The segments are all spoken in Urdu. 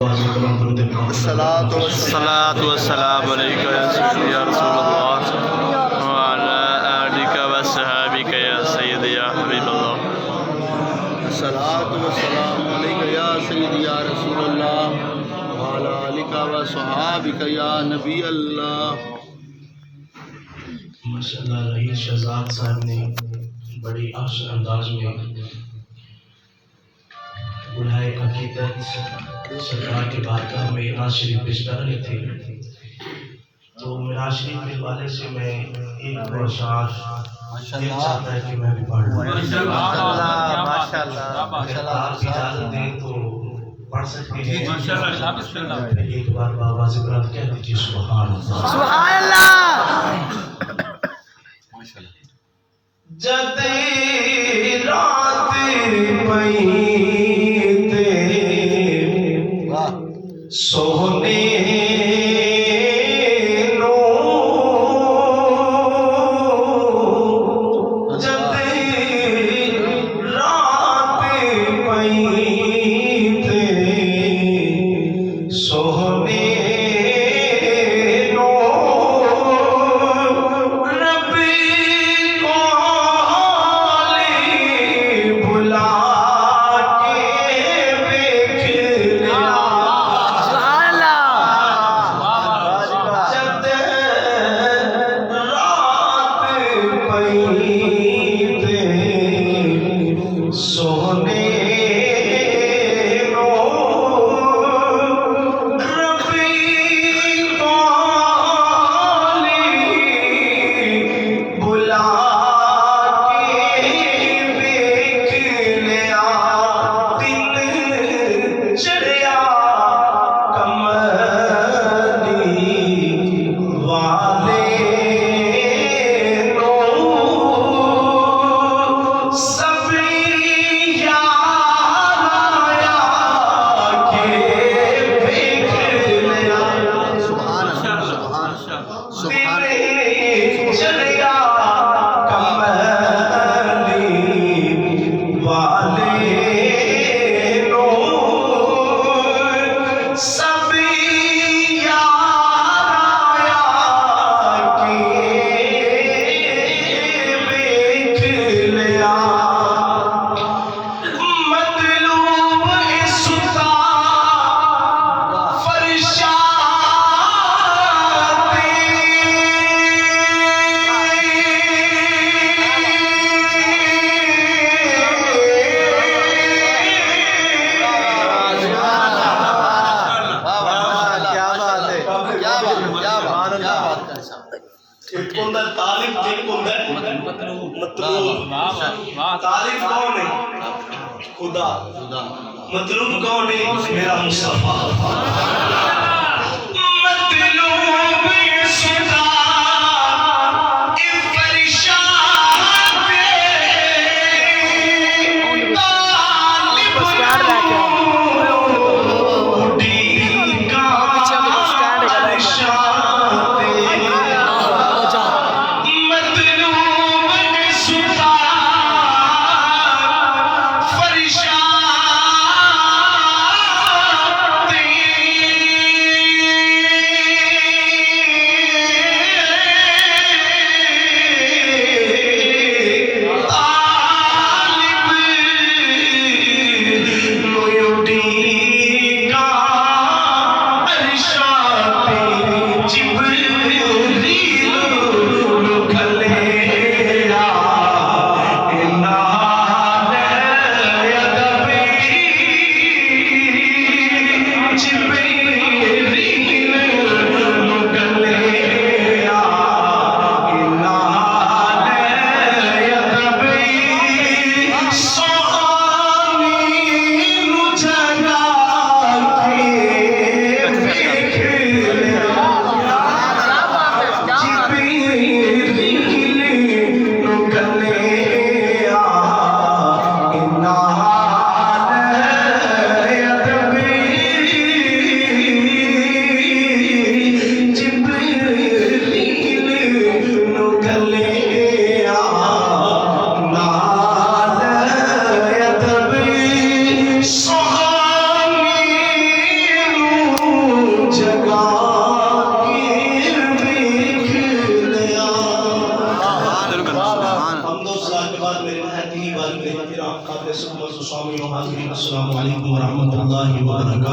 الصلاة والسلام عليك يا رسول الله وعلى آلك وصحابك يا سيدي يا حبيب الله. الصلاة والسلام عليك يا سيدي يا رسول الله وعلى آلك وصحابك يا نبی اللہ. ماشاءاللہ رئیس شہزاد صاحب نے بڑی احسن انداز میں بلائے عقیدت سرکار کی بارگاہ میں نعت شریف پیش کر رہے تھے. تو میرا شریف کے حوالے سے میں ایک دو اشعار دل چاہتا ہے کہ میں بھی پڑھ لوں. اگر آپ اجازت دیں تو پڑھ سکتے ہیں. ایک بار بآواز بلند کہہ دیجیے سبحان اللہ. سبحان اللہ. جد رات پئی سونے نو جد رات پئی سونے نو ربی طالب کون ہے؟ خدا. مطلوب کون ہے؟ میرا مصطفیٰ. مطلوب خدا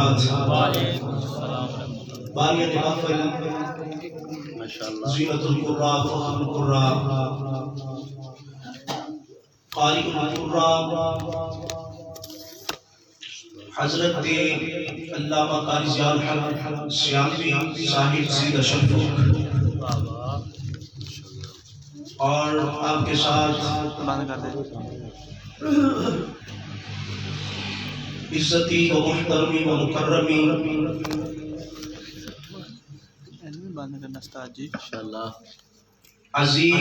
حضرات، بانیت محفل ماشاءاللہ زینت القراء، فخر القراء، قاری القراء، حضرت علامہ قاری ضیاء الحق سیالوی صاحب زیدہ شرفک، اور آپ کے ساتھ بند کر دے عزتی و محترمی و مکرمی بند کرنا استاد جی ماشاءاللہ عظیم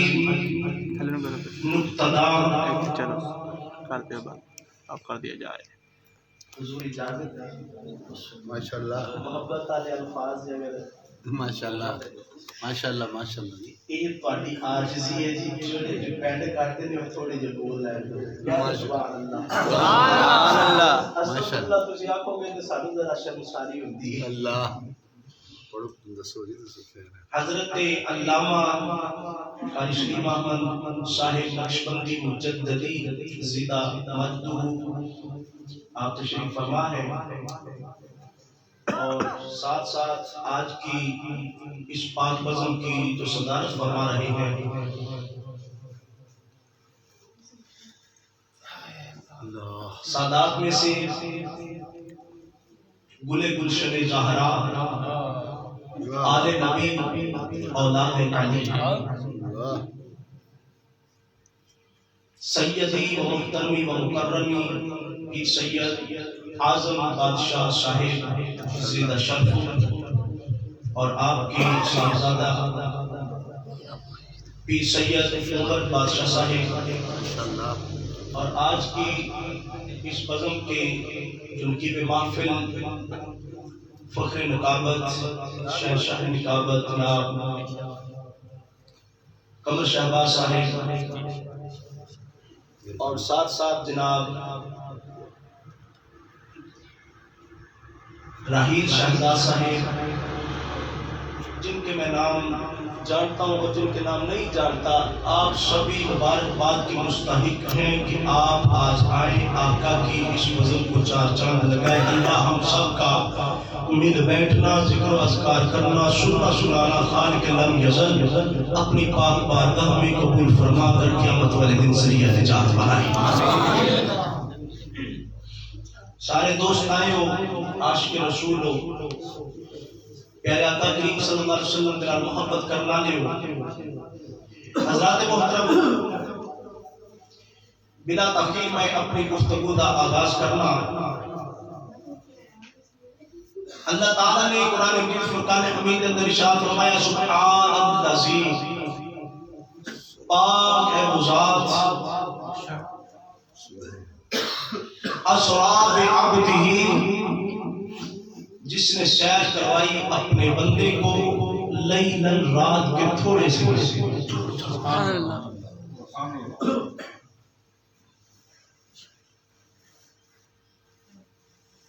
مقتدار چلو کر دے بند اب کر دیا جائے حضور اجازت ہے ماشاءاللہ محبت والے الفاظ اگر ماشاءاللہ ماشاءاللہ ماشاءاللہ یہ تہاڈی عاجزی ہے جی، جڑے ڈیپینڈ کرتے نے تھوڑے جے بول لے سبحان اللہ ماشاءاللہ اللہ تسی آکھو گے تے سانو ذرا شرمساری ہوندی ہے۔ اللہ پڑھو دسو جی دسو حضرت علامہ قاری شریف احمد صاحب نقشبندی مجددی زیدہ مجدہ آپ تشریف فرما ہے، اور ساتھ ساتھ آج کی اس پاک بزم کی جو صدارت فرما رہے ہیں سادات میں سے گلے گلشن زہرا آل نبی اولاد علی سیدی و محترمی و مکرمی پیر سید اعظم بادشاہ صاحب زیدہ شرف، اور آپ کے صاحبزادہ پیر سید عمر بادشاہ صاحب، اور آج کی اس بزم کے تنقیب محفل فخر نقابت شہنشاہ نقابت جناب قمر شہباز صاحب، اور ساتھ ساتھ جناب راہیل شہزاد صاحب، جن کے میں نام جانتا ہوں اور جن کے نام نہیں جانتا، آپ سبھی مبارکباد کی مستحق ہیں کہ آپ آج آئیں، آقا کی اس بزم کو چار چاند لگائے۔ اللہ ہم سب کا مل بیٹھنا، ذکر و اذکار کرنا، سننا سنانا خالق لم یزل اپنی پاک بارگاہ میں قبول فرما کر قیامت والے دن ذریعہ نجات بنائے۔ سارے دوست آئے ہو، عاشق رسول ہو، پیارے آقا کریم صلی اللہ علیہ وسلم تیرا محبت کرنا لے ہو۔ حضرات محترم، بلا تاخیر میں اپنی گفتگو کا آغاز کرنا۔ اللہ تعالیٰ نے قرآن مجید فرقان حمید اندر ارشاد فرمایا سبحان الذی، پاک ہے وہ ذات، اسریٰ بعبدہ، جس نے سیر کروائی اپنے بندے کو لیلاً، رات کے تھوڑے سے حصے۔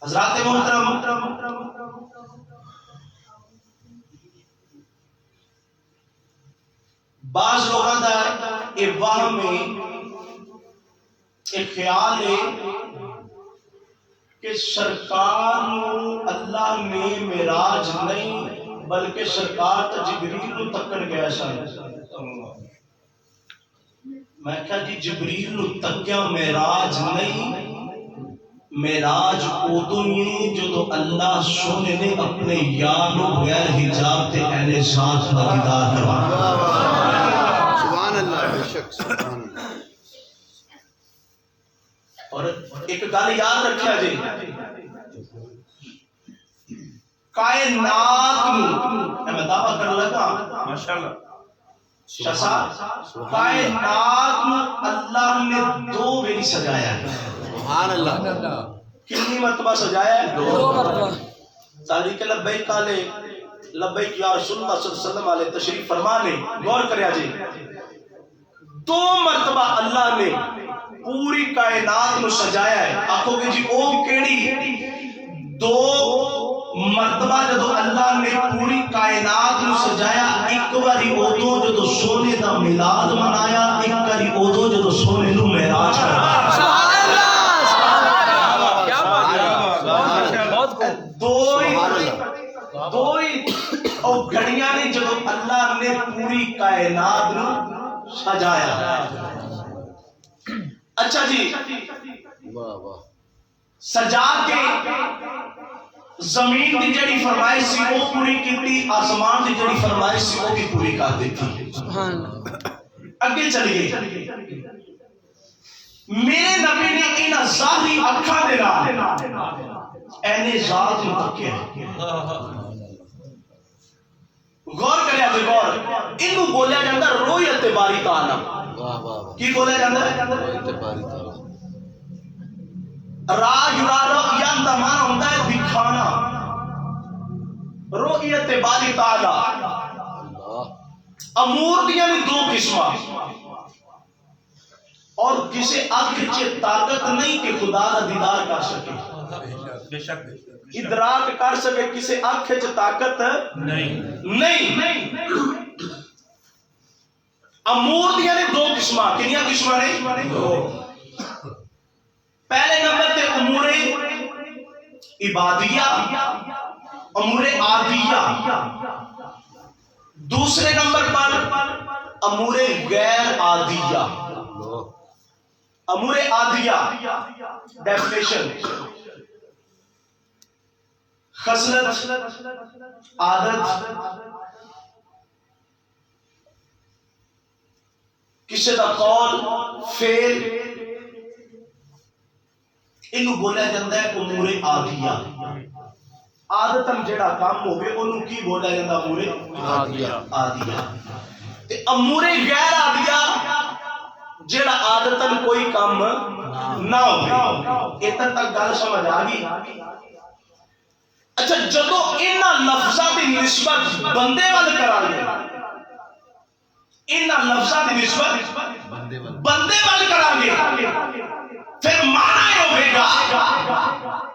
حضرات محترم، بعض لوگوں کا یہ وہم میں ایک خیال ہے کہ سرکار اللہ نے معراج نہیں بلکہ سرکار تا جبریل نو تکن گیا سن۔ میں کہا جی جبریل نو تکیا معراج نہیں، معراج ادو ہی جدو اللہ سونے نے اپنے یار نو بغیر حجاب تے اہل ذات دا دیدار کروایا۔ سبحان اللہ، بے شک سبحان اللہ۔ اور ایک گل یاد رکھیا جی، کائنات میں دعویٰ کر لگا ماشاءاللہ کائنات اللہ نے دو باری سجایا ہے۔ سبحان اللہ، کتنی مرتبہ سجایا ہے؟ دو مرتبہ۔ تاریخ لبیک آلے لبیک یا رسول اللہ صلی اللہ علیہ وسلم علیہ تشریف فرمانے غور کریا جی، دو مرتبہ اللہ نے پوری کائنات میں سجایا ہے۔ آخو گے جی او کیڑی؟ دو مرتبہ جدو اللہ نے پوری کائنات میں سجایا، ایک باری ادو جدو سونے دا میلاد منایا، ایک باری ادو جدو سونے نو معراج کروایا۔ دو دو ہی اور گھڑیاں نے جدو اللہ نے پوری کائنات نو سجایا. اچھا جی واہ واہ سجا کے زمین دی جڑی فرمائش سی وہ پوری کیتی, آسمان دی جڑی فرمائش سی وہ بھی پوری کر دیتی. اگے چلیے میرے نبی نے انہاں ظاہری اکھاں دے نال اینے ذات نو تکیا. غور کریا جی غور, اینو بولیا جاندا رؤیت باری تعالی. واہ واہ کی بولیا جاندا ہے؟ باری تعالی. را یرا رؤیا دا معنی ہوتا ہے دکھانا. رؤیت باری تعالی اللہ امور دیاں نے دو قسماں, اور کسی اکھ چ طاقت نہیں کہ خدا کا دیدار کر سکے, ادراک کر سکے. کسی اکھ چ طاقت نہیں. امور دیاں نے دو قسماں. کنیاں قسماں نے؟ پہلے نمبر تے امور عبادیہ, امور عادیہ. دوسرے نمبر پر امور غیر عادیہ. امور عادیہ ڈیفینیشن خصلت, عادت, کسی دا قول, فعل, انہوں بولیا جاتا ہے امور عادیہ. عادتاً جڑا کام ہوئے انہوں کی بولیا جاتا امور عادیہ. تے امور غیر عادیہ جڑا عادتاً کوئی کام نہ ہوئے. اتنا تک گل سمجھ آ گئی. اچھا جدو انہاں لفظاں دی نسبت بندے وال کران گے, انہاں لفظاں دی نسبت بندے وال کران گے, پھر معنی ہوئے گا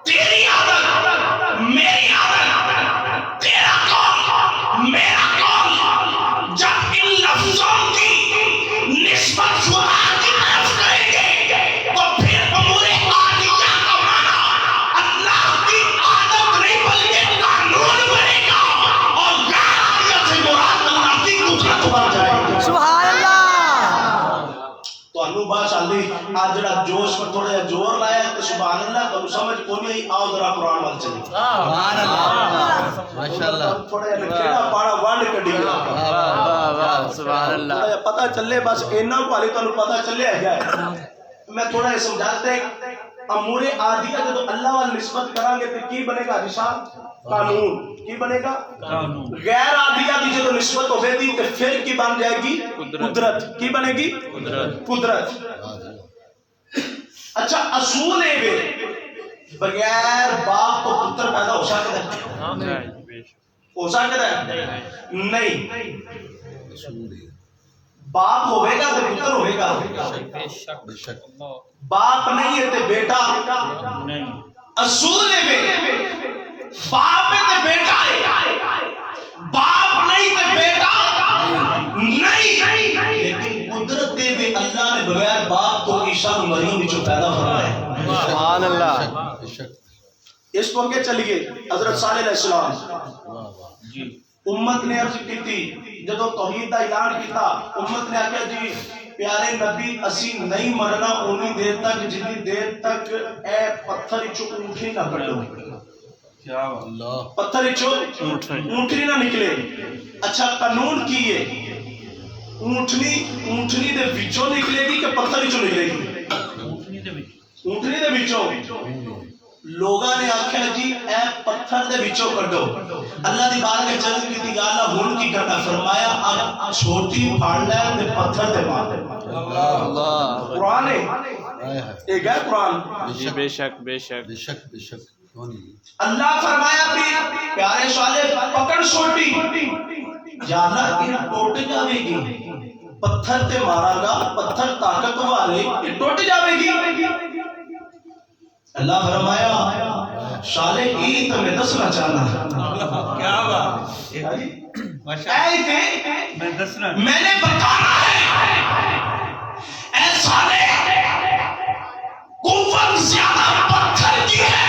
تیری عادت میری عادت, تیرا قول میرا قول. جب ان لفظوں کی نسبت خدا کی طرف کریں گے تو پھر امور عادیہ کا معنی اللہ کی عادت نہیں بلکہ قانون بنے گا, اور غیر عادیہ سے مراد اللہ کی قدرت بن جائے گی. سبحان اللہ. تو انو باش آلی آج جڑا جوش پر تھوڑا یا جور لایا تو سبحان اللہ تو سمجھ کو نہیں. آؤ ذرا قرآن وال چلی. سبحان اللہ ماشاءاللہ. تھوڑا یا نکھیڑا پاڑا وانڈ کڑی گیا. سبحان اللہ. تھوڑا یا پتہ چلے بس اینا کو آلی تو انو پتہ چلے ہے گیا. میں تھوڑا یہ سمجھاتے ہیں امور عادیہ جب اللہ وال نسبت کریں گے تو کی بنے گا جی صاحب؟ قانون. کی بنے گا؟ غیر عادیہ کی جب نسبت ہوئے دی تو پھر کی بن جائے گی؟ قدرت. کی بنے گی؟ قدرت. اچھا اصول ہے بے بغیر باپ تو پتر پیدا ہو سکتا ہے؟ ہو سکتا ہے؟ نہیں. باپ ہوئے گا تو پتر ہوئے گا. باپ نہیں ہے تو بیٹا اصول ہے بے باپ ہے تو بیٹا ہے, باپ نہیں تو بیٹا نہیں. لیکن قدرت دے بے اللہ نے بغیر باپ کو عیسیٰ مریم جو پیدا فرمایا. سبحان اللہ. اس کو کے چلیے حضرت صالح علیہ السلام امت نے عرض کی تھی جب توحید کا اعلان کیتا, امت نے آکھیا جی پیارے نبی اسی نہیں مرنا اونی دیر تک جتنی دیر تک اے پتھر چو اونٹنی نہ پڑھو. پتھر چو اونٹنی نہ نکلے. اچھا قانون کی ہے اونٹنی دے وچوں نکلے گی کہ پتھر چو نکلے گی؟ اونٹنی دے وچوں. لوگاں نے آکھیا جی اے پتھر دے وچوں کڈو. اللہ دی بارگاہ وچ عرض کیتی گل ہن کی کرنا, فرمایا اب چھوٹی پھاڑ لے تے پتھر تے مار. اللہ قرآن ہے ایک ہے قرآن. بے شک بے شک بے شک بے شک. اللہ فرمایا بھی پیارے صالح پکڑ چھوٹی یا اللہ یہ ٹوٹ جاوے گی, پتھر تے مارا گا پتھر طاقت والے یہ ٹوٹ جاوے گی. اللہ فرمایا صالح ہی تو میں دسنا چاہنا. کیا بات میں نے بتانا ہے اے صالح قوت زیادہ پتھر کی ہے,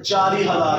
40,000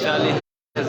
40,000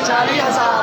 40,000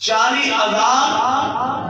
40,000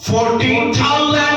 14,000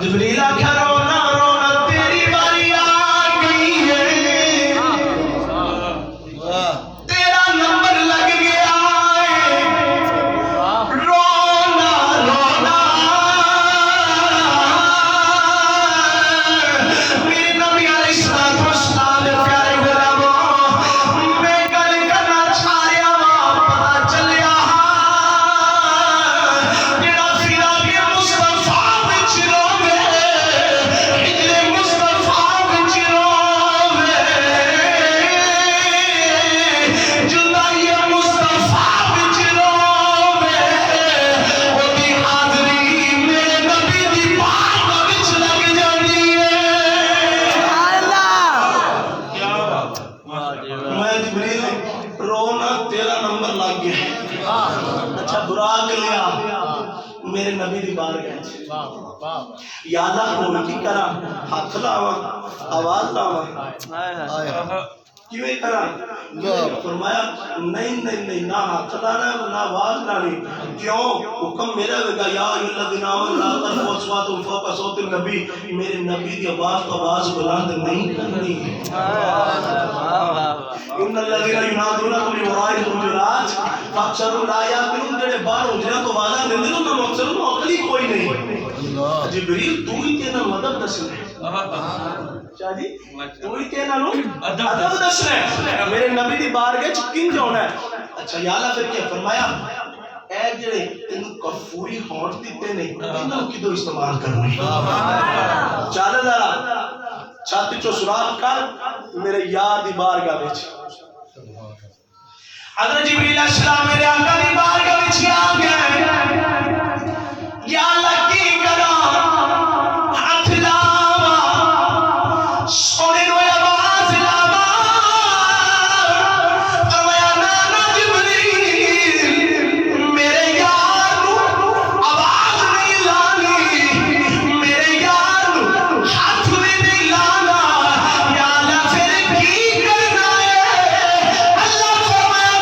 جبریل آخیا رونا رونا تیری باری آ گئی ہے، تیرا نمبر لگ گیا ہے، رونا رونا میرے نبی علیہ السلام کے پیارے غلاموں، میں گل کرنا چاہ رہا ہوں، پتہ چلیا جڑا فیرا کے مصطفیٰ وچ روے میرے نبی دی بار گئے یادہ ہوں کی کرا ہاتھ لاوا آواز لاوا کیویں کرا فرمایا نہیں نہیں نہیں نہ ہاتھ لانا نہ آواز لانی کیوں حکم میرا ہوگا یا الذین آمنوا لا ترفعوا اصواتکم فوق صوت النبی میرے نبی دی آواز تو آواز بلند نہیں کرنی ان الذین ینادونکم من وراء الحجرات فاکثروا لا یعقلون جڑے باہر حجرات تو آواز دیندے نو نہ اکثر نو عقل ہی کوئی نہیں جبریل تو ہی تینا مدد دسنا شاہ جی تو ہی تینا نو ادب دسنا میرے نبی دی بارگاہ چ کن جانا ہے اچھا یا اللہ پھر کیا فرمایا اے جڑے تینوں کفوری ہونٹ دیتے نہیں انہاں کدو استعمال کرنے چل ذرا چھاتی چو سراغ کر میرے یار دی بارگاہ وچ حضرت جبریل علیہ السلام میرے آقا دی بارگاہ وچ آ گئے یا اللہ کی کرا ہاتھ لاوا سونے نو آواز لاوا فرمایا نانا جبریل میرے یار نو آواز نہیں لانی میرے یار نو ہاتھ نہیں لانا یا اللہ پھر کی کرنا ہے اللہ فرمایا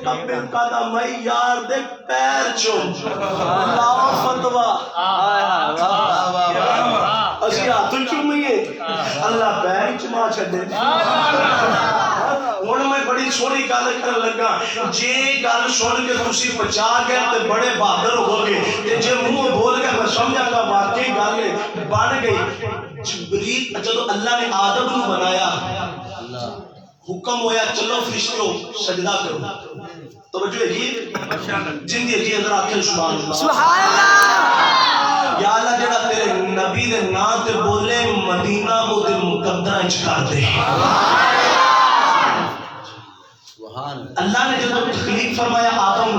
قبل قدمی قدم یار دے پیر چوم لاؤ فتوا اسی ہاتھ چومیے اللہ پیر چما چھڈے ہن میں بڑی سونی گل کرن لگا جے گل سن کے تسی بچا گئے تے بڑے بہادر ہو گئے تے جے منہ بول کے میں سمجھا گا واقعی گل بن گئی جبریل جدوں اللہ نے آدم نو بنایا حکم ہویا چلو فرشتو سجدہ کرو توجہ ہے جی جن دی جی اندر آکھیں سبحان اللہ سبحان اللہ یا اللہ جڑا تیرے نبی دے نام تے بولے مدینہ او دے مقدرہ اچ کر دے اللہ نے جب تخلیق فرمایا آدم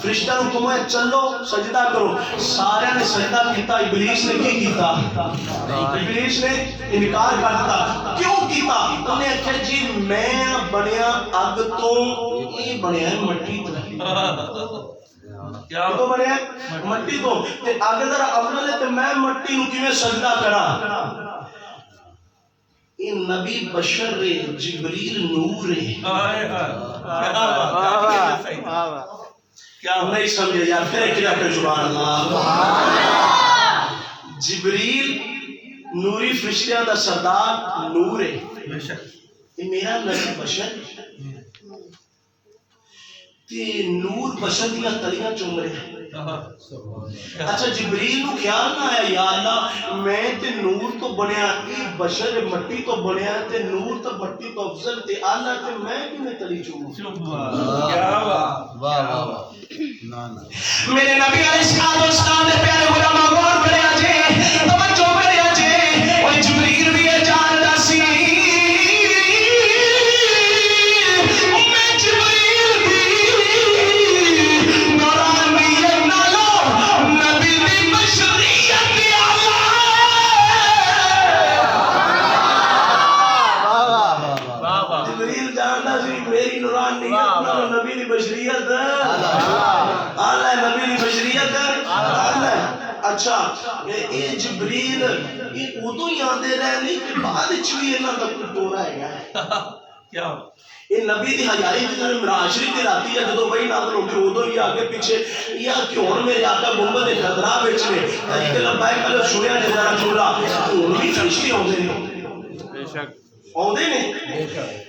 فرشتہ نے حکم ہے چلو سجدہ کرو سارے نے سجدہ کیتا ابلیس نے کی کیتا ابلیس نے انکار کر دیتا کیوں کیتا انہیں کہا جی میں بنیا اگ تو یہ بنیا مٹی تو کیا تو بنے مٹی تو اگر ذرا عمل ہے تو میں مٹی نو کیویں سجدہ کراں. یہ نبی بشر جبریل نور ہے. کیا نہیں سمجھے یار؟ پھر کیا کہ سبحان اللہ. جبریل نوری فرشتیاں دا سردار نور ہے. یہ میرا نبی بشر تے نور بشر دیا تلیاں چوم رہے. اچھا جبریل نو خیال نہ آیا یا اللہ میں تے نور تو بنیا بشر مٹی تو بنیا تے نور تو مٹی تو افضل تے اللہ تے میں کیوں تلی چوم. کیا واہ واہ. میرے نبی علیہ السلام نے پیارے علماء غور کریا جے توجہ کریا جے وہ جبریل بھی جاندا سی نبی دی بشریت آلہ نبی دی بشریت آلہ. اچھا یہ جبریل یہ ادو ہی آتے رہنے کہ بعد چوئی انہاں تک کوئی دورہ ہے گا. کیا یہ نبی دی حیائی جنہوں نے معاشری دی راتی ہے جدو بھائی نادر ہو کے ادو ہی آگے پیچھے یا کیوں میرے آقا گنبد خضرا بیچنے کہ لبائی کلو سنیا جدارہ چولا ان بھی فرشتے ہوندے نے. بے شک ہوندے نے.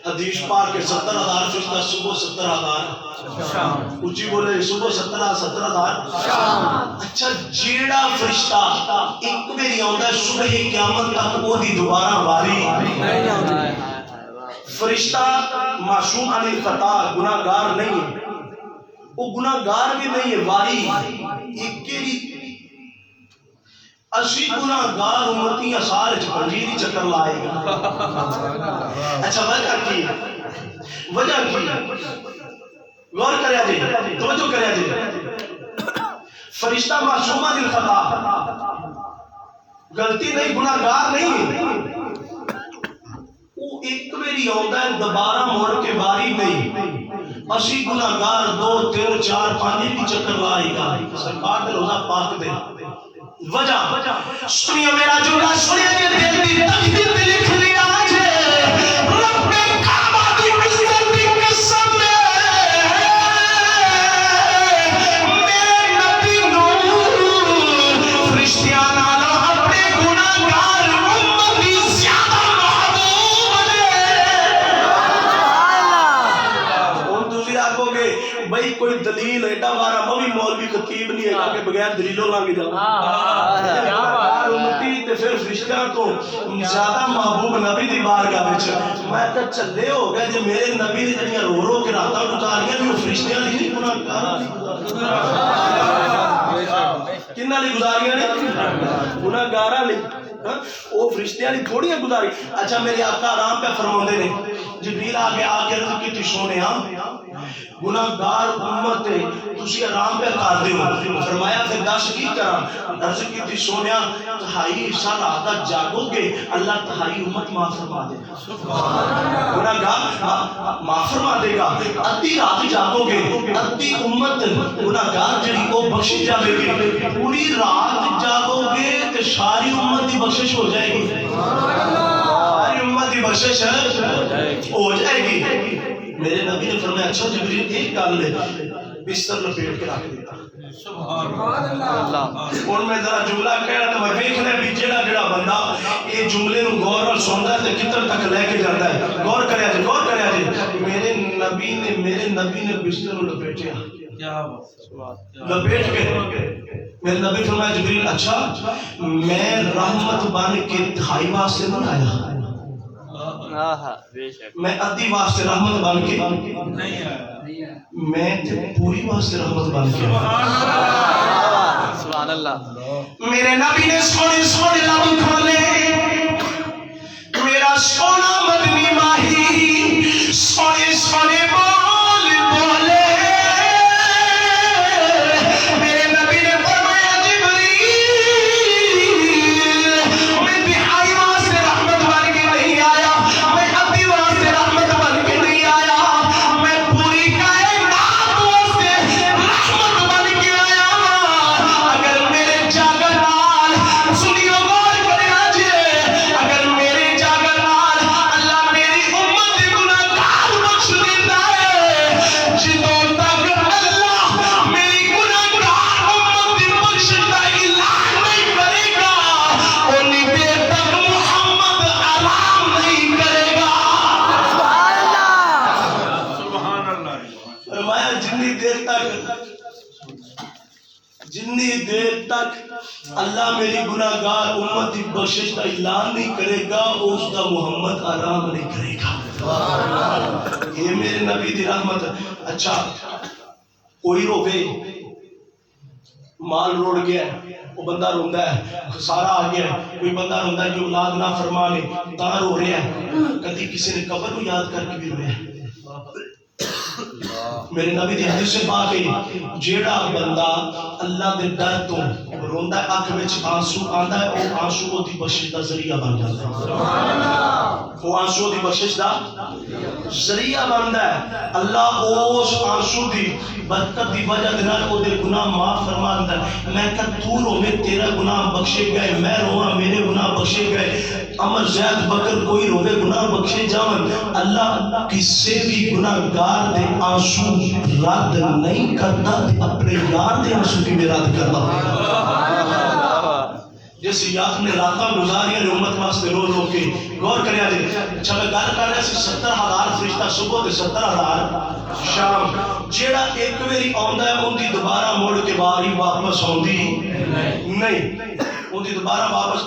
حدیث پاک کے 70,000 فرشتہ صبح 70,000 اچھی بولے صبح 17,000. اچھا جیڑا فرشتہ ایک میری آندا صبح قیامت تک وہ دی دوبارہ واری. فرشتہ معصوم عن الخطا گناہگار نہیں ہے. وہ گناہگار بھی نہیں ہے واری ایک کی اسی گناہگار امتی اثار پنجیری چکر لائے گا. اچھا وجہ کی وجہ کی غور کریا جی توجہ کریا جی. فرشتہ معصومہ دل خطا غلطی نہیں گناہگار نہیں. وہ ایک میری آندا ہے دوبارہ مڑ کے باری نہیں. اسی گناہگار 2 3 4 5 بھی چکر لائے گا. سرکار دے روزہ پاک دے وجہ سنیا میرا جملہ سنیا یہ دل دی تقدیر میں لکھ لیا ہے رب کعبہ دی عزت دی قسم میرے نبی نور فرشتیاں نال اپنے گناہگار امت دی زیادہ محبوب نے. ہن تسی آکھو گے بھائی کوئی دلیل ایڈا بارا میں بھی مولوی خطیب نہیں ہے کہ بغیر دلیلوں لانگی جاؤں. امتی تے پھر فرشتیاں تو زیادہ محبوب نبی دی بارگاہ وچ میں تے چلے ہو گئے جے میرے نبی دی جڑیاں رو رو کے راتاں گزاریاں نے فرشتیاں دی نہیں گناہگار کنہاں دی گزاریاں نے گناہگاراں نے وہ فرشتیاں دی تھوڑی گزاری. اچھا میرے آقا آرام پہ فرماندے نے جبریل آگے عرض کی سونیا گناہگار امت تسی آرام پہ کر دیو. فرمایا پھر دس کی کراں؟ عرض کی سونیا تہائی حصہ رات جاگو گے اللہ تہائی امت معاف فرما دے گا. گناہگار معاف فرما دے گا. ادھی رات جاگو گے ادھی امت گناہگار جڑی وہ بخشی جاوے گی. پوری رات جاگو گے تے ساری امت دی بخشش ہو جائے گی. ساری امت دی بخشش ہو جائے گی. میرے نبی نے فرمایا اچھا جبریل ایک گل ہے بستر لپیٹ کے رکھ دیتا. سبحان اللہ. اور میں ذرا جملہ کہہ رہا تو میں دیکھنا بھی جڑا بندہ یہ جملے نو غور نال سندا ہے تے کتر تک لے کے جاندا ہے. غور کریا جی غور کریا جی. میرے نبی نے بستر نو لپیٹیا. کیا لپیٹ کے میرے نبی فرمایا جبریل اچھا میں رحمت بن کے تہائی واسطے نہیں آیا. میں ادھی واسطے رحمت بن کے نہیں آیا. میں پوری واسطے رحمت بن کے سبحان اللہ. میرے نبی نے سونے سونے لب کھولے. میرا سونا مدنی ماہی سونے سونے بول بولے. جنی دیر تک اللہ میری گناہگار امت کی بخشش کا اعلان نہیں کرے گا اس کا محمد آرام نہیں کرے گا. یہ میرے نبی دی رحمت. اچھا کوئی روے مال روڑ گیا ہے وہ بندہ روندا ہے, خسارہ آ گیا ہے, کوئی بندہ روندا ہے کہ اولاد نافرمان ہے تاں رو رہا ہے, کدی کسی نے قبر کو یاد کر کے بھی رویا ہے. میرے نبی دی حدیث سے پاک ہے جیڑا بندہ اللہ دے ڈر تو روندا ہے, اکھ وچ آنسو آندا ہے, او آنسو دی بخشش دا ذریعہ بن جاتا ہے. وہ آنسو دی بخشش دا ذریعہ بندا ہے. اللہ اس آنسو دی برکت دی وجہ دے نال او دے گناہ معاف فرماندا ہے. میں کہ تو روے تیرا گناہ بخشے گئے, میں رواں میرے گناہ بخشے گئے. عمر زید بکر کوئی روے گناہ بخشے جاون. اللہ کسی بھی گناہگار دے آنسو رد نہیں کرتا, اپنے یار دے آنسو کی بھی رد کرتا. جیسے یاد نے راتاں گزاریاں نے امت واسطے رو رو کے غور کریا جی. اچھا میں گل کر رہا سی 70,000 فرشتہ صبح تے 70,000 شام. جیڑا ایک واری آندا ہے ان دی دوبارہ مڑ کے واری واپس آندی نہیں, ان دی دوبارہ واپس.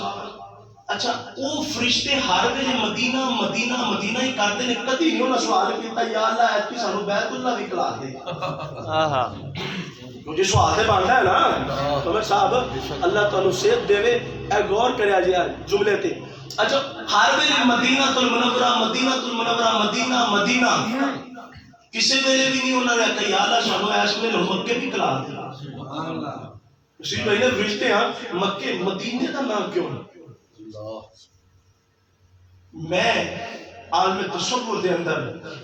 اچھا وہ فرشتے ہر ویلے مدینہ مدینہ مدینہ ہی کرتے ہیں, کدی نہیں انہاں سوال کیتا یا اللہ ایتکی سانو بیت اللہ دی کلا دے. مجھے سوال تے بندا ہے نا عمر صاحب, اللہ تعالی صحت دے. اے غور کریا جی جملے تے. اچھا ہر ویلے مدینہ المنورہ مدینہ المنورہ مدینہ مدینہ, کسی ویلے بھی نہیں انہاں نے کہا یا اللہ سانو اس ویلے مکے بھی کلا دے. سبحان اللہ. اسی پہلے فرشتے ہیں مکے مدینے دا نام کیوں؟ میں عالم تصور دے اندر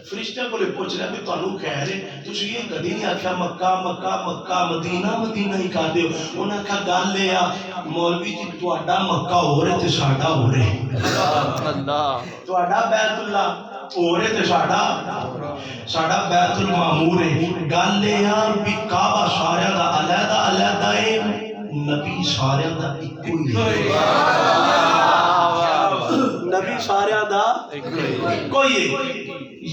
فرشتیاں کو لے پوچھ رہا بھی تانوں خیر ہے, تسی یہ کدی نہیں آکھیا مکہ مکہ مکہ مدینہ مدینہ ہی کہہ دیو. انہاں کہا گل اے آ مولوی جی تہاڈا مکہ ہو رہے تے ساڈا ہو رہے, تہاڈا بیت اللہ ہو رہے تے ساڈا بیت المعمور ہے. گل اے آ بھی کعبہ سارے دا علیحدہ علیحدہ ہے, نبی سارے دا اکو ہی ہے. نبی سارے دا اکو ہی ہے.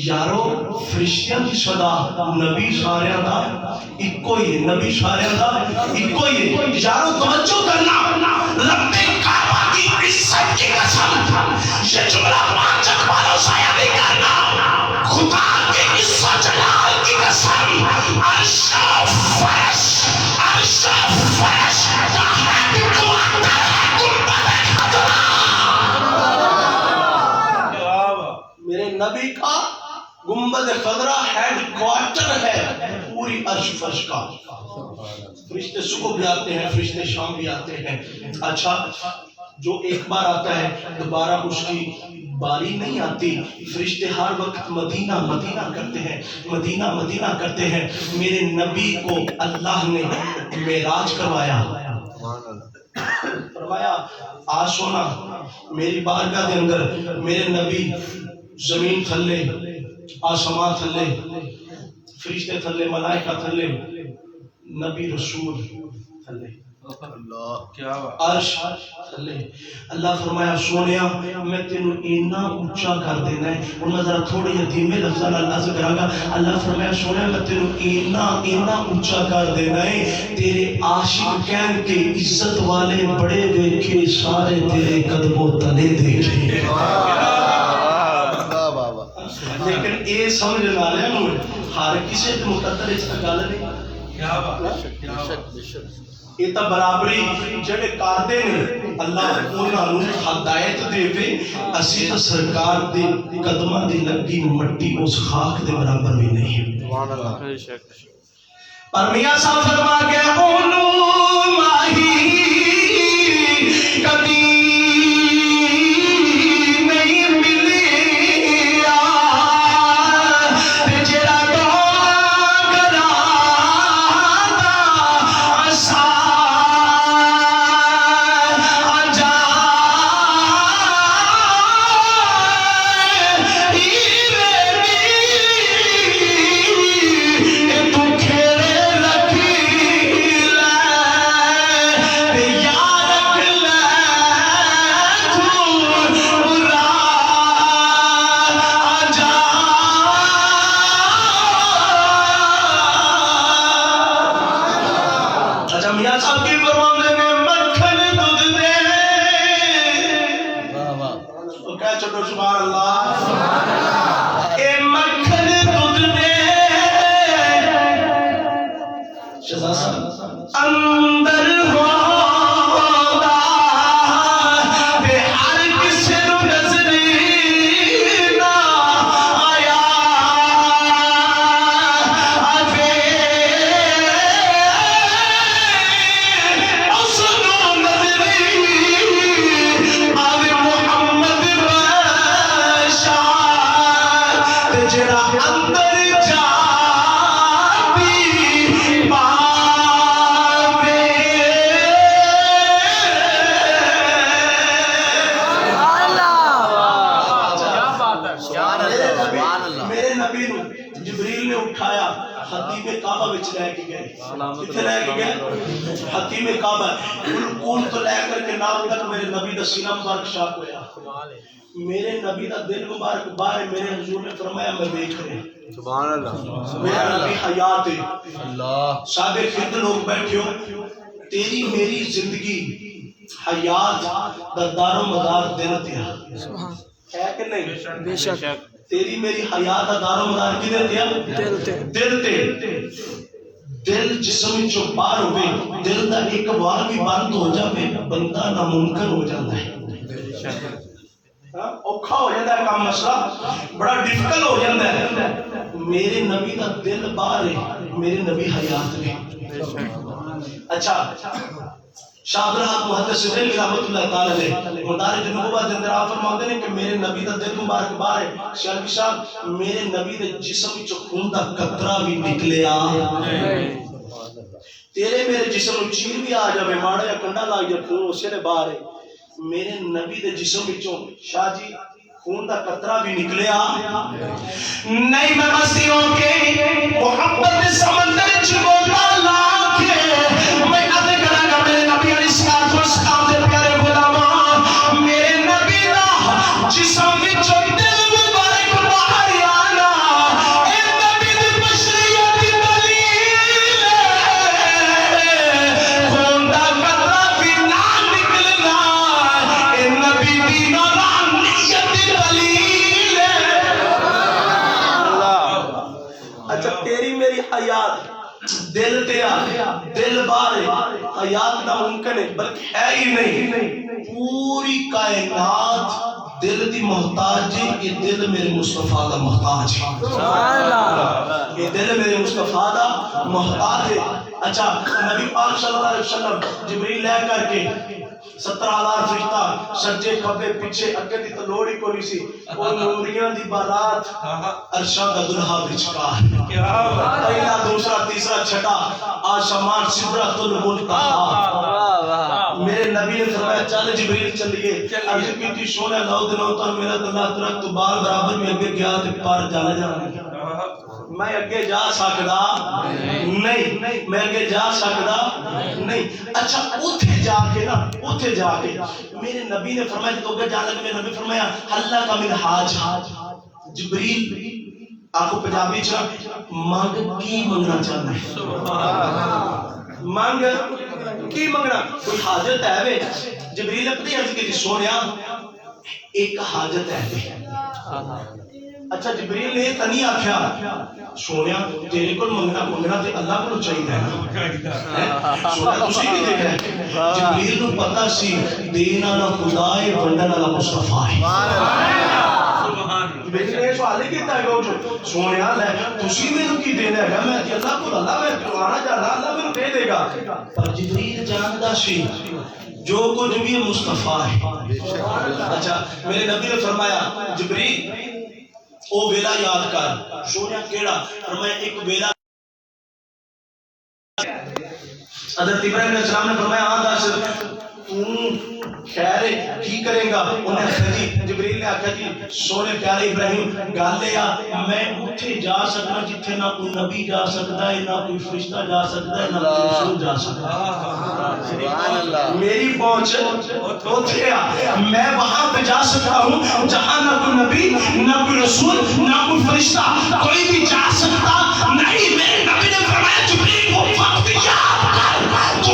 یارو فرشتیاں کی صدا نبی سارے دا اکو ہی ہے, نبی سارے دا اکو ہی ہے. یارو توجہ کرنا, رب کعبہ کی عزت کی قسم, یہ جملہ پانچ اقبالوں سایہ نہیں کرنا, خدا کے عزت جلال کی قسم, عرش فرش عرش فرش کا ہے کوارٹر ہے گنبد خضرا. میرے نبی کا گنبد خضرا ہیڈ کوارٹر ہے پوری عرش فرش کا. فرشتے صبح بھی آتے ہیں, فرشتے شام بھی آتے ہیں. اچھا جو ایک بار آتا ہے دوبارہ اس کی باری نہیں آتی. فرشتے ہر وقت مدینہ مدینہ کرتے ہیں, مدینہ مدینہ کرتے ہیں. میرے نبی کو اللہ نے معراج کروایا, فرمایا آ سونا میری بارگاہ دے اندر. میرے نبی زمین تھلے, آسمان تھلے, فرشتے تھلے, ملائکہ تھلے, نبی رسول تھلے, عرش تھلے. اللہ فرمایا سونیا میں تینوں اینا اونچا کر دینا ہے. اور میں ذرا تھوڑے دھیمے لفظاں نال عرض کراں گا. اللہ فرمایا سونیا میں تینوں اینا اونچا کر دینا ہے, تیرے عاشق کہن کے عزت والے بڑے دیکھے سارے تیرے قدموں تلے دیکھے. لیکن اے سمجھ والے نوں ہر کسی تے مقدر اس گل نہیں. کیا بات, یہ تو برابری جڑے کردے نے اللہ انہاں نوں ہدایت دے. اسی تو سرکار دے قدماں دی لگی مٹی اس خاک دے برابر بھی نہیں. سبحان اللہ. پر میاں صاحب فرما کے اونوں ماہی کبھی اچھا میاں صاحب کی فرماندے نے مکھن دودھ دے تو کہہ چھوٹو سبحان اللہ اے مکھن دودھ دے شہزاد صاحب اندر ہوتا تے ہر کسی نو نظری نہ آیا آوے اس نو نظری آوے محمد بشار تے جڑا اندر جا جبریل نے اٹھایا حتیم کعبہ وچ لے کے گئے کتنے لے کے گئے حتیم کعبہ بالکل تو لے کر کے نام تک میرے نبی دا سینہ مبارک شاق ہویا میرے نبی دا دل مبارک باہر میرے حضور نے فرمایا میں دیکھ رہے سبحان اللہ میرا نبی حیات ہے اللہ سادے خد لوگ بیٹھے ہو تیری میری زندگی حیات دا دار و مدار دل تیا ہے کہ نہیں بے شک تیری میری حیات دا دار و مدار کدے تیا دل تے دل جسم جو باہر ہوئے دل دا ایک بار بھی بند ہو جائے بندہ ناممکن ہو جاتا ہے اوکھا ہو جاتا ہے کام مسئلہ بڑا ڈیفیکل ہو جاتا ہے میرے نبی دا دل باہر ہے میرے نبی حیات میں اچھا شاہ عبدالحق محدث دہلوی رحمۃ اللہ تعالی علیہ مدارج النبوہ دے اندر آپ فرماتے ہیں کہ میرے نبی دا دل مبارک باہر ہے شاہ صاحب میرے نبی دے جسم وچوں خون دا قطرہ بھی نکلیا تیرے میرے جسم وچ چیر بھی آ جاوے ماڑا یا کنڈا لگ جائے خون اسی دے باہر ہے میرے نبی دے جسم وچوں شاہ جی خون دا قطرہ بھی نکلیا نہیں میں مسیحوں کے محبت سمندر چ مولا لا کے میں اد کراں گا میرے نبی علیہ الصلوۃ والسلام دے پیارے غلامان میرے نبی دا جسم وچوں دل مبارک باہر آنا اے نبی دی بشریت دی دلیل خون دا قطرہ بھی نہ نکلنا اے نبی دی نورانیت دی دلیل اچھا تیری میری حیات دل تیا دل بارے حیات نہ ممکن ہے بلکہ ہے ہی نہیں پوری کائنات دل دی محتاج ہے یہ دل میرے مصطفیٰ دا محتاج ہے یہ دل میرے مصطفیٰ دا محتاج ہے اچھا نبی پاک صلی اللہ علیہ وسلم جبریل لے کر کے 17,000 فرشتہ سجے کھبے پیچھے اگے دی تلوڑ ہی کوئی سی او نوریاں دی بارات عرشاں دا دلہا وچکار پہلا دوسرا تیسرا چھٹا آسمان سدرۃ المنتہا میرے نبی نے فرمایا چل جبریل چلیے عرض کی سونے لو دنوں تو میرا اللہ ترک تو بال برابر میں اگے گیا تے پار جانے جانے میں اگے جا سکدا نہیں میں اگے جا سکدا نہیں اچھا اوتھے جا کے نا اوتھے جا کے میرے نبی نے فرمایا تو اگے جانے میرے نبی فرمایا اللہ کا من حاج جبریل آپ کو پنجابی چ مانگ کی منگنا چاہتا ہے مانگ کی منگنا کوئی حاجت ہے وے جبریل اپنی عرض کی سونیا ایک حاجت ہے اچھا جبریل نے تنی آکھیا سونیا تیرے کو منگنا تے اللہ کو چاہیے ہے سونیا تسی بھی دیکھ رہے جبریل کو پتہ سی دینا نہ خدا ہے ونڈنا نہ مصطفیٰ ہے جبریل نے سوال ہی کیتا ہے سونیا لے تسی میرے کی دینا ہے میں اللہ کو اللہ میں آنا جانا اللہ میں دے دے گا پر جبریل جاندا سی جو کچھ بھی مصطفیٰ ہے اچھا میرے نبی نے فرمایا جبریل او ویلا یاد کر سونیا کیڑا فرمایا ایک ویلا حضرت ابراہیم علیہ السلام نے فرمایا ہاں دس خیر کی کریں گا انہیں خدی جبریل نے آکھا جی سونے پیارے ابراہیم گل لیا میں اتھے جا سکنا جتھے نہ کوئی نبی جا سکتا ہے نہ کوئی فرشتہ جا سکتا ہے نہ کوئی رسول جا سکتا ہے میری پہنچ اتھے میں وہاں پہ جا سکتا ہوں جہاں نہ کوئی نبی نہ کوئی رسول نہ کوئی فرشتہ کوئی بھی جا سکتا نہیں میرے نبی نے فرمایا جبریل کو وقت یاد کر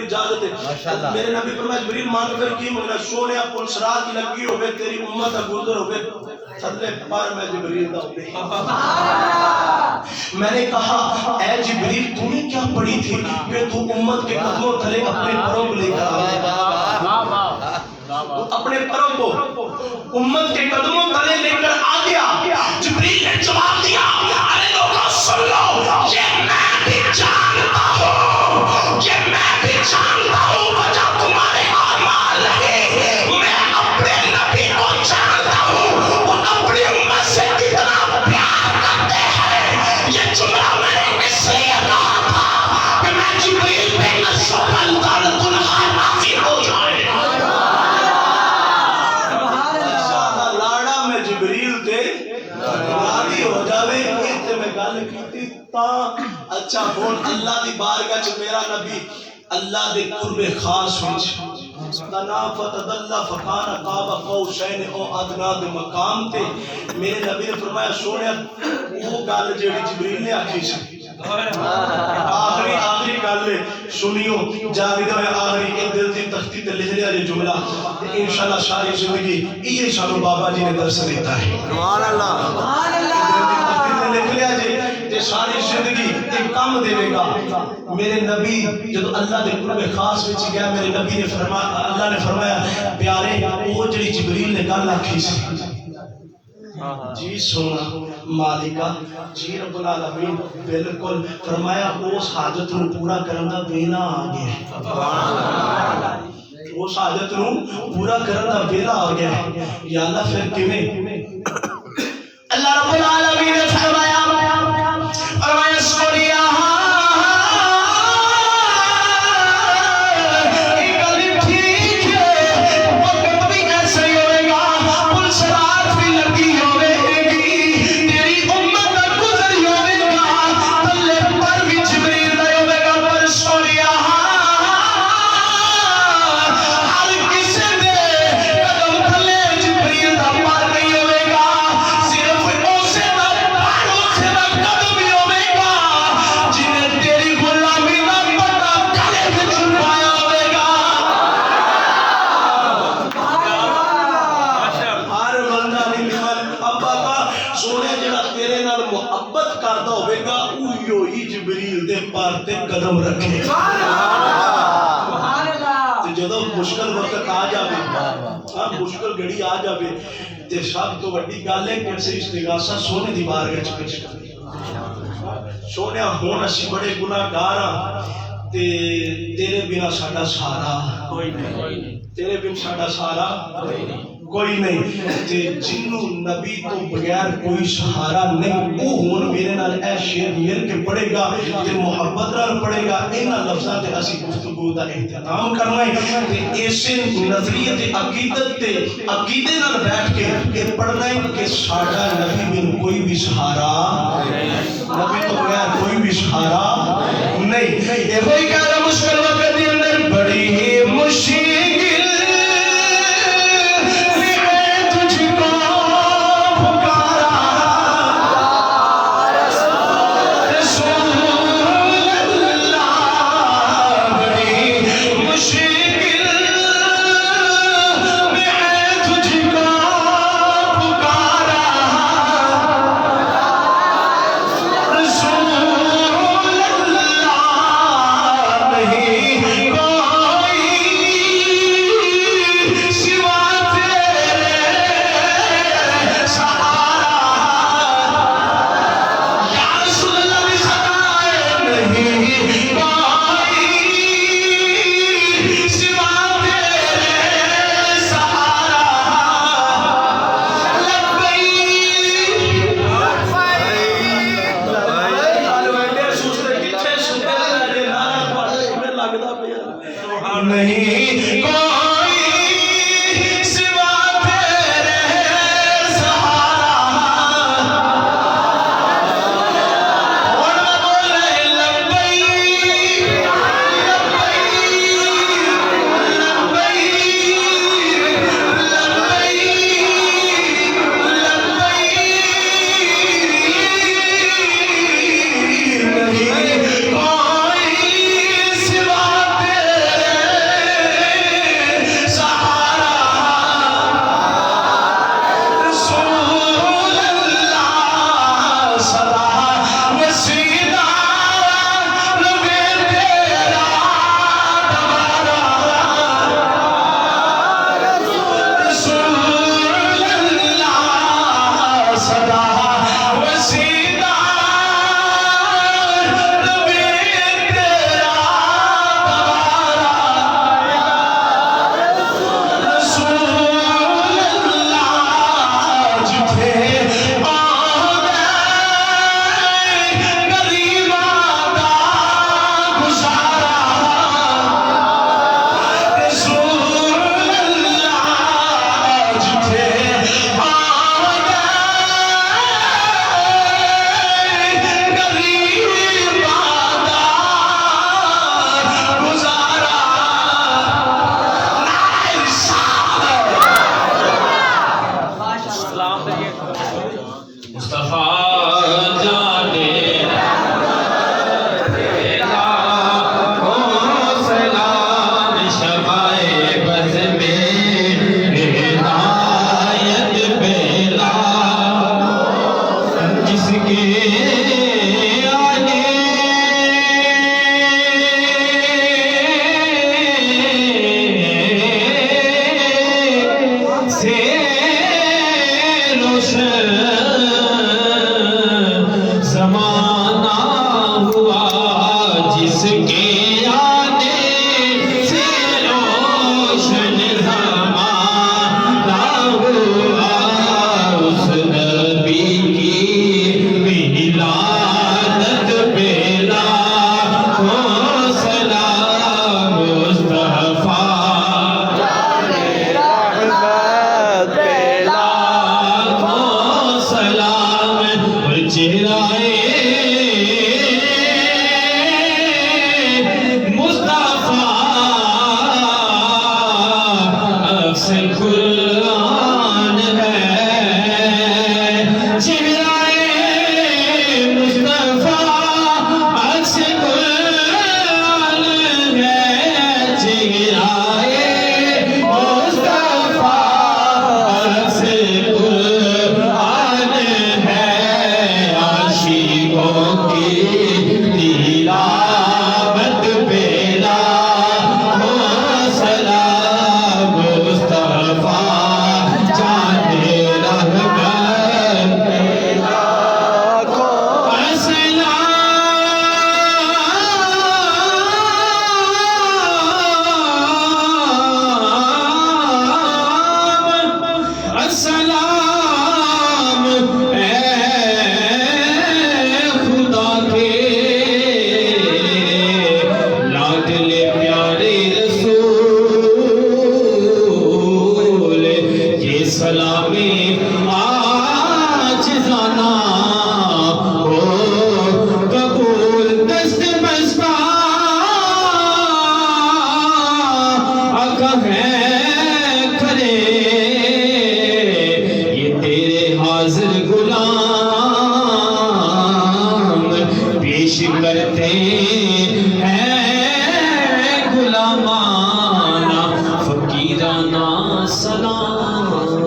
اگر اجازت ہے میرے نبی فرمایا جبریل مانگ کر کی مگر سونے پل صراط کی لگی ہوئے تیری امت گزر ہوئے تھلے پر میں جبریل دا ہوئے میں نے کہا اے جبریل تو نے کیا پڑھی تھی کہ تو امت کے قدموں تلے اپنے پروں کو لے کر اپنے پروں کو امت کے قدموں تلے لے کر آ گیا جبریل نے جواب دیا ارے لوگوں سن لو یہ میں بھی جانتا ہوں وجہ تمہارے اعمال ہے میں اپنے نبی کو جانتا ہوں وہ اپنی امت سے کتنا پیار کرتے ہیں یہ جملہ میں نے اس لیے کہا تھا کہ میں جبریل پہ نصب تنہا نافی ہو جائے لاڑا میں جبریل تے راضی ہو جاوے اتنے میں گل کیتی تا اچھا بول اللہ دی بارگاہ چ میرا نبی اللہ دے قرب خاص وچ تنا فتدلّ فکان قاب قوسین او ادنا دے مقام تے میرے نبی نے فرمایا سونیا وہ گل جیڑی جبریل نے آکھی سی آخری گل سنیو جاوید میں آخری ایک دل دی تختی تے لکھ لیا یہ جملہ انشاءاللہ ساری زندگی یہ سانو بابا جی نے درس دیتا ہے سبحان اللہ سبحان اللہ لکھ لیا جی ساری زندگی ایک کام دے گا میرے نبی جب اللہ دے قرب خاص وچ گیا میرے نبی نے فرمایا اللہ نے فرمایا پیارے وہ جڑی جبریل نے گل آکھی سی جی سونا مالکہ جی رب العالمین بالکل فرمایا اس حاجت نو پورا کرن دا ویلا آ گیا اس حاجت نو پورا کرن دا ویلا آ گیا یا اللہ پھر کیویں اللہ رب العالمین نے فرمایا سوریا قدم رکھے جدو مشکل وقت آ جاوے مشکل گھڑی آ جاوے تے سب تو بڑی گل ہے کہ اسے استغاثہ سونے دی بارگاہ وچ پیش کریں سونے ہون اسی بڑے گناہگار ہاں تے تیرے بنا ساڈا سہارا کوئی نہیں تیرے بن ساڈا سہارا کوئی نہیں تے جنوں نبی تو بغیر کوئی سہارا نہیں وہ ہون میرے نال اے شعر مل کے پڑھے گا تے محبت نال پڑھے گا انہاں لفظاں تے اسی گفتگو دا اہتمام کرنا ہے تے اسی نظریے تے عقیدے نال بیٹھ کے یہ پڑھنا ہے کہ ساڈا نبی بن کوئی بھی سہارا نبی تو بغیر کوئی بھی سہارا نہیں یہ ہوئی کہہ رہا مشکل وقت دے اندر بڑی مشکل جس کے آنے سے روشن زمانہ ہوا اس نبی کی ولادت پہ لاکھوں سلام مصطفیٰ لاکھوں سلام چہرائے مصطفیٰ عکس قرآن ہے چہرائے مصطفیٰ عکس قرآن ہے چہرائے مصطفیٰ عکس قرآن ہے عاشقوں کی تلاوت پہ لاکھوں سلام مصطفیٰ جان رحمت پہ لاکھوں السلام اے خدا کے لاڈلے پیارے رسول یہ سلام آج جانا ہو قبول دست بستہ آقا ہے کھڑے یہ تیرے حاضر غلام پیش کرتے ہیں غلامانہ فقیرانہ سلام